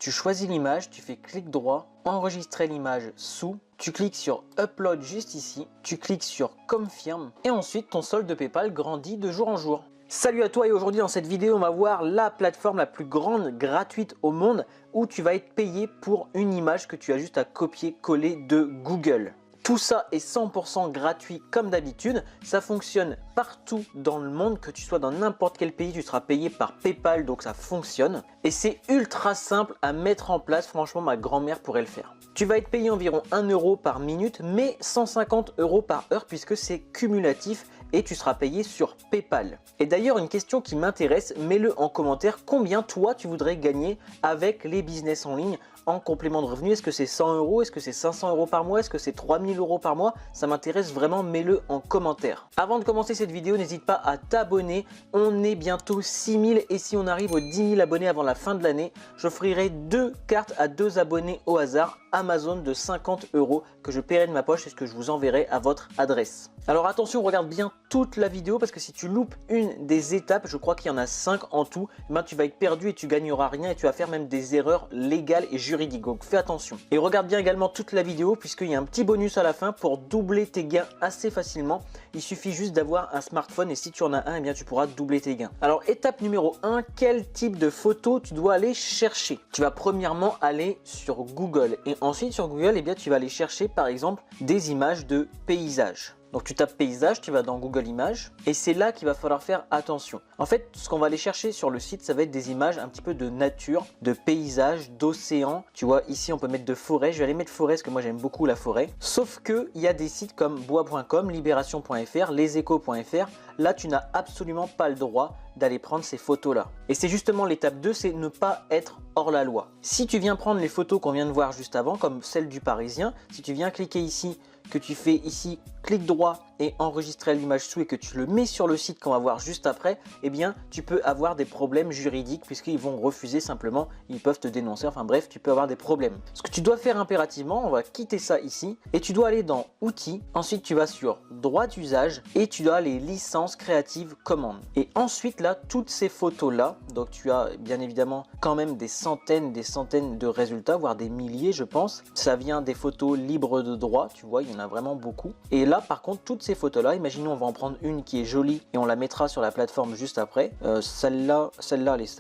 tu choisis l'image, tu fais clic droit, enregistrer l'image sous, tu cliques sur Upload juste ici, tu cliques sur Confirme et ensuite ton solde de PayPal grandit de jour en jour. Salut à toi et aujourd'hui dans cette vidéo on va voir la plateforme la plus grande gratuite au monde où tu vas être payé pour une image que tu as juste à copier-coller de Google. Tout ça est 100% gratuit comme d'habitude, ça fonctionne partout dans le monde, que tu sois dans n'importe quel pays, tu seras payé par PayPal donc ça fonctionne. Et c'est ultra simple à mettre en place, franchement ma grand-mère pourrait le faire. Tu vas être payé environ 1 euro par minute mais 150 euros par heure puisque c'est cumulatif et tu seras payé sur PayPal. Et d'ailleurs une question qui m'intéresse, mets-le en commentaire, combien toi tu voudrais gagner avec les business en ligne en complément de revenus? Est-ce que c'est 100 euros? Est-ce que c'est 500 euros par mois? Est-ce que c'est 3000 euros par mois? Ça m'intéresse vraiment, mets-le en commentaire. Avant de commencer cette vidéo, n'hésite pas à t'abonner. On est bientôt 6000 et si on arrive aux 10 000 abonnés avant la fin de l'année, j'offrirai 2 cartes à 2 abonnés au hasard Amazon de 50 euros que je paierai de ma poche et que je vous enverrai à votre adresse. Alors attention, regarde bien toute la vidéo parce que si tu loupes une des étapes, je crois qu'il y en a 5 en tout, ben tu vas être perdu et tu gagneras rien et tu vas faire même des erreurs légales et juridiques. Donc fais attention. Et regarde bien également toute la vidéo puisqu'il y a un petit bonus à la fin pour doubler tes gains assez facilement. Il suffit juste d'avoir un smartphone et si tu en as un, eh bien tu pourras doubler tes gains. Alors étape numéro 1, quel type de photo tu dois aller chercher? Tu vas premièrement aller sur Google et ensuite sur Google, eh bien, tu vas aller chercher par exemple des images de paysages. Donc tu tapes paysage, tu vas dans Google Images et c'est là qu'il va falloir faire attention. En fait, ce qu'on va aller chercher sur le site, ça va être des images un petit peu de nature, de paysages, d'océan. Tu vois, ici on peut mettre de forêt. Je vais aller mettre forêt parce que moi j'aime beaucoup la forêt. Sauf que il y a des sites comme bois.com, libération.fr, leséchos.fr. Là, tu n'as absolument pas le droit d'aller prendre ces photos-là. Et c'est justement l'étape 2, c'est ne pas être hors la loi. Si tu viens prendre les photos qu'on vient de voir juste avant, comme celle du Parisien, si tu viens cliquer ici, que tu fais ici clic droit et enregistrer l'image sous et que tu le mets sur le site qu'on va voir juste après, eh bien tu peux avoir des problèmes juridiques puisqu'ils vont refuser simplement, ils peuvent te dénoncer, enfin bref, tu peux avoir des problèmes. Ce que tu dois faire impérativement, on va quitter ça ici et tu dois aller dans outils, ensuite tu vas sur droit d'usage et tu as les licences créatives commandes. Et ensuite là, toutes ces photos là, donc tu as bien évidemment quand même des centaines de résultats, voire des milliers je pense. Ça vient des photos libres de droit, tu vois, il y en a vraiment beaucoup. Et là par contre, toutes ces photos là, imaginons on va en prendre une qui est jolie et on la mettra sur la plateforme juste après. Celle-là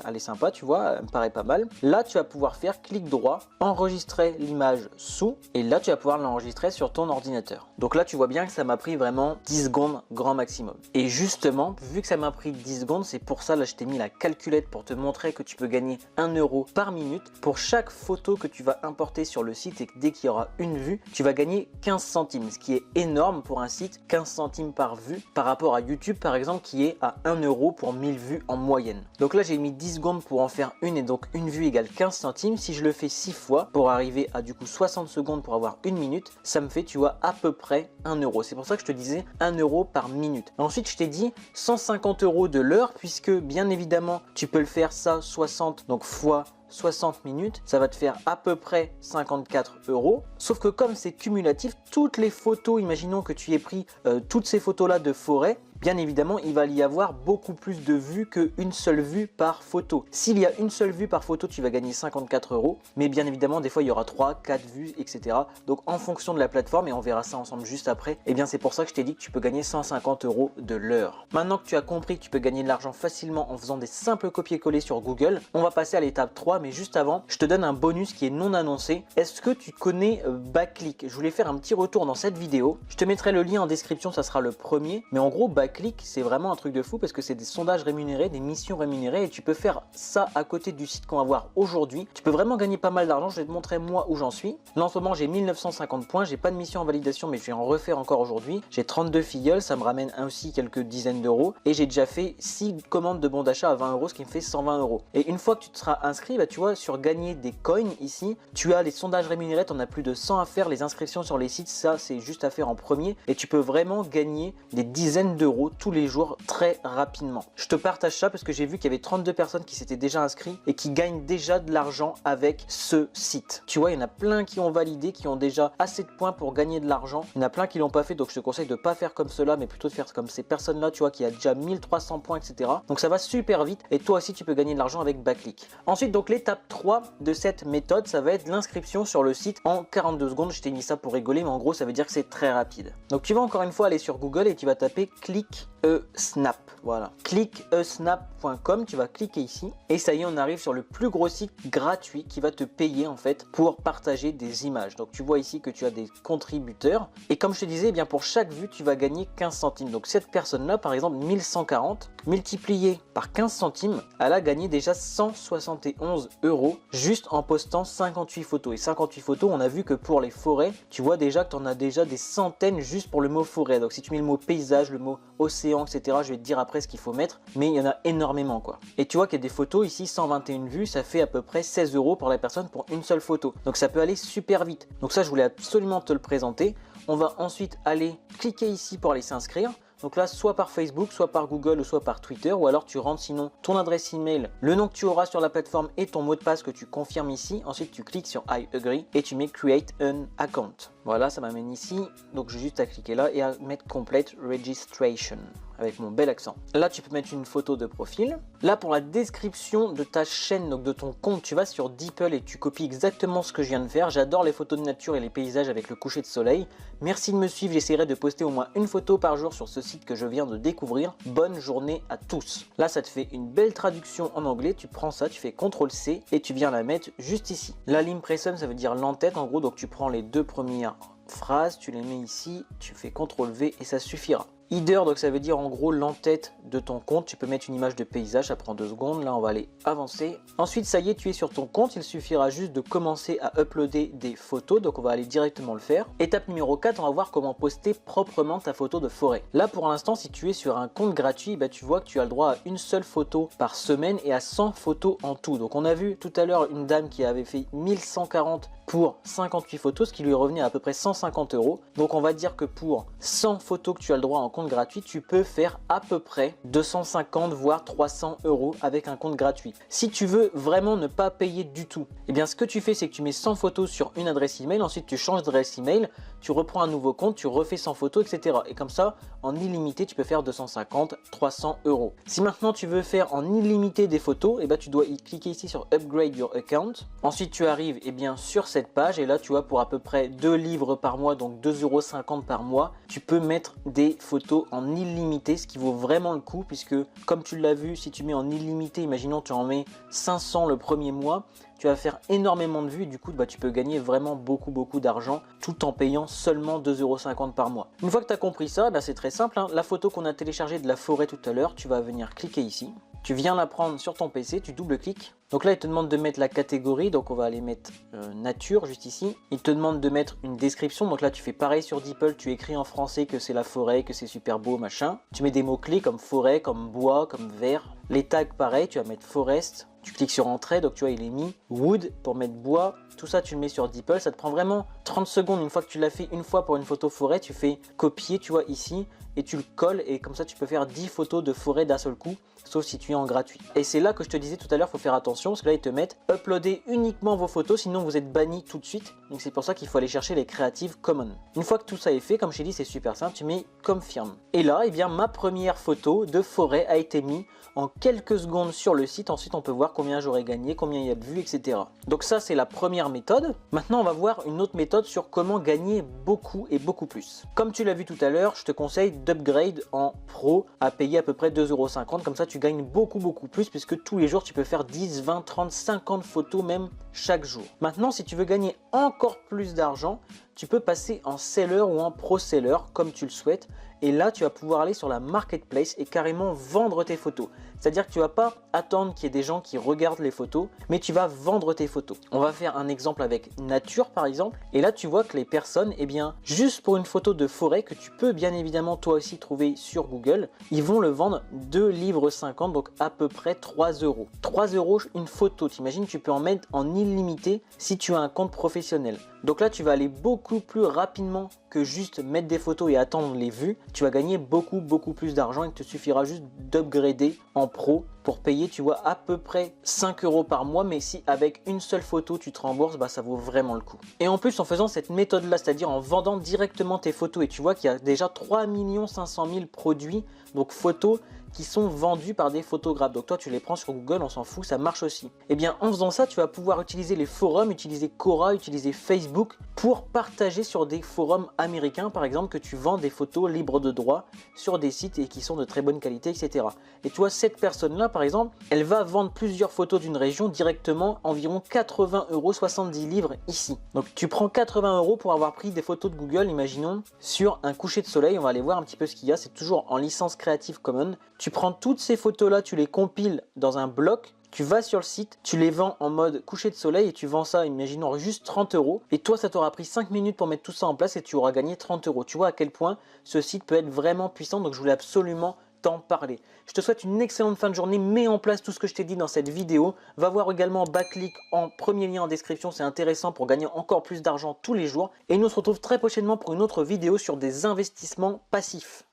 elle est sympa, tu vois, elle me paraît pas mal. Là tu vas pouvoir faire clic droit, enregistrer l'image sous et là tu vas pouvoir l'enregistrer sur ton ordinateur. Donc là tu vois bien que ça m'a pris vraiment 10 secondes grand maximum. Et justement, vu que ça m'a pris 10 secondes, c'est pour ça là je t'ai mis la calculette pour te montrer que tu peux gagner 1 euro par minute. Pour chaque photo que tu vas importer sur le site et que dès qu'il y aura une vue, tu vas gagner 15 centimes, ce qui est énorme pour un site, 15 centimes par vue par rapport à YouTube par exemple qui est à 1 euro pour 1000 vues en moyenne. Donc là j'ai mis 10 secondes pour en faire une et donc une vue égale 15 centimes. Si je le fais 6 fois pour arriver à du coup 60 secondes pour avoir une minute, ça me fait tu vois à peu près 1 euro. C'est pour ça que je te disais 1 euro par minute. Ensuite je t'ai dit 150 euros de l'heure puisque bien évidemment tu peux le faire ça 60 donc fois 60 minutes, ça va te faire à peu près 54 euros. Sauf que comme c'est cumulatif, toutes les photos, imaginons que tu aies pris toutes ces photos là de forêt, bien évidemment il va y avoir beaucoup plus de vues qu'une seule vue par photo. S'il y a une seule vue par photo, tu vas gagner 54 euros, mais bien évidemment des fois il y aura 3, 4 vues, etc. Donc en fonction de la plateforme, et on verra ça ensemble juste après, et bien c'est pour ça que je t'ai dit que tu peux gagner 150 euros de l'heure. Maintenant que tu as compris que tu peux gagner de l'argent facilement en faisant des simples copier-coller sur Google, on va passer à l'étape 3, mais juste avant, je te donne un bonus qui est non annoncé. Est-ce que tu connais Backlick? Je voulais faire un petit retour dans cette vidéo. Je te mettrai le lien en description, ça sera le premier. Mais en gros, Backlick, c'est vraiment un truc de fou parce que c'est des sondages rémunérés, des missions rémunérées et tu peux faire ça à côté du site qu'on va voir aujourd'hui. Tu peux vraiment gagner pas mal d'argent. Je vais te montrer moi où j'en suis. Là, en ce moment, j'ai 1950 points. J'ai pas de mission en validation, mais je vais en refaire encore aujourd'hui. J'ai 32 filleuls, ça me ramène aussi quelques dizaines d'euros. Et j'ai déjà fait 6 commandes de bons d'achat à 20 euros, ce qui me fait 120 euros. Et une fois que tu te seras inscrit, bah, tu vois, sur gagner des coins ici, tu as les sondages rémunérés, tu en as plus de 100 à faire, les inscriptions sur les sites, ça c'est juste à faire en premier et tu peux vraiment gagner des dizaines d'euros € tous les jours très rapidement. Je te partage ça parce que j'ai vu qu'il y avait 32 personnes qui s'étaient déjà inscrites et qui gagnent déjà de l'argent avec ce site. Tu vois, il y en a plein qui ont validé, qui ont déjà assez de points pour gagner de l'argent. Il y en a plein qui l'ont pas fait, donc je te conseille de pas faire comme cela, mais plutôt de faire comme ces personnes-là, tu vois, qui a déjà 1300 points, etc. Donc ça va super vite et toi aussi tu peux gagner de l'argent avec Backlick. Ensuite, donc l'étape 3 de cette méthode, ça va être l'inscription sur le site en 42 secondes. Je t'ai mis ça pour rigoler, mais en gros ça veut dire que c'est très rapide. Donc tu vas encore une fois aller sur Google et tu vas taper Click a Snap. Voilà, clickasnap.com, tu vas cliquer ici et ça y est, on arrive sur le plus gros site gratuit qui va te payer en fait pour partager des images. Donc tu vois ici que tu as des contributeurs et comme je te disais, eh bien pour chaque vue tu vas gagner 15 centimes. Donc cette personne là par exemple 1140 multiplié par 15 centimes, elle a gagné déjà 171 € juste en postant 58 photos. Et 58 photos, on a vu que pour les forêts, tu vois déjà que tu en as déjà des centaines juste pour le mot forêt. Donc si tu mets le mot paysage, le mot océan, etc., je vais te dire après ce qu'il faut mettre, mais il y en a énormément quoi. Et tu vois qu'il y a des photos ici, 121 vues, ça fait à peu près 16 € pour la personne pour une seule photo. Donc ça peut aller super vite. Donc ça, je voulais absolument te le présenter. On va ensuite aller cliquer ici pour aller s'inscrire. Donc là, soit par Facebook, soit par Google, ou soit par Twitter, ou alors tu rentres sinon ton adresse email, le nom que tu auras sur la plateforme et ton mot de passe que tu confirmes ici. Ensuite, tu cliques sur I agree et tu mets Create an account. Voilà, ça m'amène ici. Donc j'ai juste à cliquer là et à mettre Complete Registration avec mon bel accent. Là, tu peux mettre une photo de profil. Là, pour la description de ta chaîne, donc de ton compte, tu vas sur DeepL et tu copies exactement ce que je viens de faire. J'adore les photos de nature et les paysages avec le coucher de soleil. Merci de me suivre, j'essaierai de poster au moins une photo par jour sur ce site que je viens de découvrir. Bonne journée à tous. Là, ça te fait une belle traduction en anglais. Tu prends ça, tu fais CTRL-C et tu viens la mettre juste ici. La l'impression, ça veut dire l'entête en gros. Donc tu prends les deux premières phrases, tu les mets ici, tu fais CTRL-V et ça suffira. Header, donc ça veut dire en gros l'entête de ton compte. Tu peux mettre une image de paysage, ça prend 2 secondes. Là, on va aller avancer. Ensuite, ça y est, tu es sur ton compte. Il suffira juste de commencer à uploader des photos. Donc, on va aller directement le faire. Étape numéro 4, on va voir comment poster proprement ta photo de forêt. Là, pour l'instant, si tu es sur un compte gratuit, bah, tu vois que tu as le droit à une seule photo par semaine et à 100 photos en tout. Donc, on a vu tout à l'heure une dame qui avait fait 1140 pour 58 photos, ce qui lui revenait à peu près 150 €. Donc, on va dire que pour 100 photos que tu as le droit en compte gratuit, tu peux faire à peu près 250 voire 300 € avec un compte gratuit. Si tu veux vraiment ne pas payer du tout, eh bien ce que tu fais, c'est que tu mets 100 photos sur une adresse email, ensuite tu changes d'adresse email, tu reprends un nouveau compte, tu refais 100 photos, etc. Et comme ça, en illimité, tu peux faire 250, 300 €. Si maintenant tu veux faire en illimité des photos, eh bien tu dois y cliquer ici sur Upgrade Your Account. Ensuite, tu arrives sur cette page et là, tu vois, pour à peu près 2 livres par mois, donc 2,50 € par mois, tu peux mettre des photos en illimité, ce qui vaut vraiment le coup puisque comme tu l'as vu, si tu mets en illimité, imaginons tu en mets 500 le premier mois, tu vas faire énormément de vues et du coup tu peux gagner vraiment beaucoup d'argent tout en payant seulement 2,50 € par mois. Une fois que tu as compris ça, c'est très simple, hein. La photo qu'on a téléchargée de la forêt tout à l'heure, tu vas venir cliquer ici. Tu viens la prendre sur ton PC, tu double-cliques. Donc là, il te demande de mettre la catégorie, donc on va aller mettre nature juste ici. Il te demande de mettre une description, donc là tu fais pareil sur DeepL, tu écris en français que c'est la forêt, que c'est super beau, machin. Tu mets des mots-clés comme forêt, comme bois, comme vert. Les tags pareil, tu vas mettre forest. Tu cliques sur entrée, donc tu vois il est mis wood pour mettre bois, tout ça tu le mets sur DeepL, ça te prend vraiment 30 secondes. Une fois que tu l'as fait une fois pour une photo forêt, tu fais copier, tu vois ici, et tu le colles et comme ça tu peux faire 10 photos de forêt d'un seul coup, sauf si tu es en gratuit. Et c'est là que je te disais tout à l'heure, il faut faire attention parce que là ils te mettent uploader uniquement vos photos, sinon vous êtes banni tout de suite. Donc c'est pour ça qu'il faut aller chercher les Creative Commons. Une fois que tout ça est fait, comme je t'ai dit, c'est super simple, tu mets confirme. Et là, eh bien ma première photo de forêt a été mise en quelques secondes sur le site. Ensuite on peut voir combien j'aurais gagné, combien il y a de vues, etc. Donc ça c'est la première méthode. Maintenant on va voir une autre méthode sur comment gagner beaucoup et beaucoup plus. Comme tu l'as vu tout à l'heure, je te conseille d'upgrade en pro à payer à peu près 2,50 €. Comme ça tu gagnes beaucoup plus puisque tous les jours tu peux faire 10, 20, 30, 50 photos même chaque jour. Maintenant si tu veux gagner encore plus d'argent, tu peux passer en seller ou en pro seller comme tu le souhaites. Et là, tu vas pouvoir aller sur la marketplace et carrément vendre tes photos. C'est-à-dire que tu ne vas pas attendre qu'il y ait des gens qui regardent les photos, mais tu vas vendre tes photos. On va faire un exemple avec nature par exemple. Et là, tu vois que les personnes, eh bien, juste pour une photo de forêt que tu peux bien évidemment toi aussi trouver sur Google, ils vont le vendre 2,50 livres, donc à peu près 3 €. 3 € une photo, t'imagines, tu peux en mettre en illimité si tu as un compte professionnel. Donc là, tu vas aller beaucoup plus rapidement que juste mettre des photos et attendre les vues, tu vas gagner beaucoup plus d'argent. Il te suffira juste d'upgrader en pro pour payer, tu vois, à peu près 5 € par mois. Mais si avec une seule photo tu te rembourses, bah ça vaut vraiment le coup. Et en plus, en faisant cette méthode là, c'est-à-dire en vendant directement tes photos, et tu vois qu'il y a déjà 3 500 000 produits, donc photos, qui sont vendus par des photographes. Donc toi tu les prends sur Google, on s'en fout, ça marche aussi. Et bien en faisant ça, tu vas pouvoir utiliser les forums, utiliser Quora, utiliser Facebook pour partager sur des forums américains par exemple, que tu vends des photos libres de droit sur des sites et qui sont de très bonne qualité, etc. Et tu vois, cette personne là par exemple, elle va vendre plusieurs photos d'une région directement, environ 80 €, 70 livres ici. Donc tu prends 80 € pour avoir pris des photos de Google, imaginons, sur un coucher de soleil. On va aller voir un petit peu ce qu'il y a, c'est toujours en licence Creative Commons. Tu prends toutes ces photos là, tu les compiles dans un bloc, tu vas sur le site, tu les vends en mode coucher de soleil et tu vends ça, imaginons, juste 30 €. Et toi, ça t'aura pris 5 minutes pour mettre tout ça en place et tu auras gagné 30 €. Tu vois à quel point ce site peut être vraiment puissant, donc je voulais absolument t'en parler. Je te souhaite une excellente fin de journée, mets en place tout ce que je t'ai dit dans cette vidéo. Va voir également Backliq en premier lien en description, c'est intéressant pour gagner encore plus d'argent tous les jours. Et nous on se retrouve très prochainement pour une autre vidéo sur des investissements passifs.